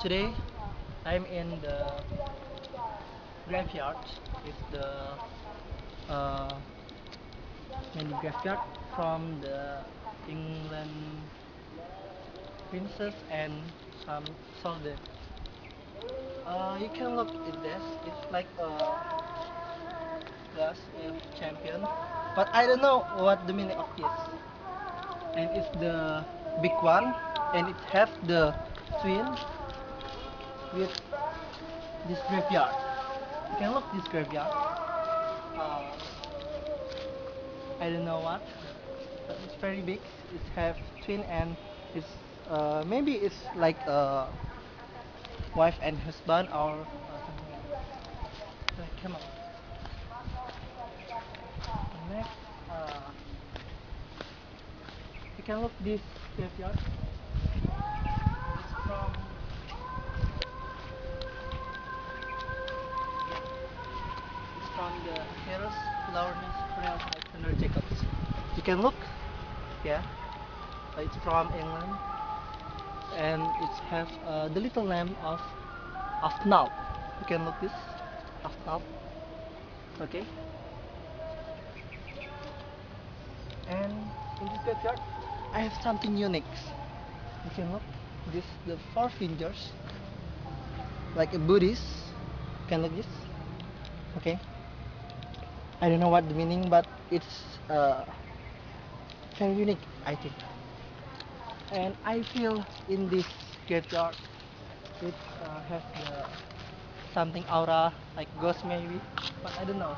Today I'm in the graveyard. It's the uh, many graveyard from the England princess and some soldier. You can look at this. It's like a glass of champion, but I don't know what the meaning of this. And it's the big one, and it have the twin with this graveyard. You can look this graveyard. I don't know what, but it's very big. It have twin and it's maybe it's like a wife and husband or something like that. Come on. Next, you can look this graveyard. It's from the Heroes Lawrence Real Alexander Jacobs. You can look, yeah. It's from England, and it has the little lamb of Aftnal. You can look this Aftnal. Okay. And in this graveyard, I have something unique. You can look this the four fingers like a Buddhist. You can look this. Okay. I don't know what the meaning, but it's very unique, I think. And I feel in this graveyard it has something aura like ghost maybe, but I don't know.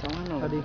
Trong ano? How do you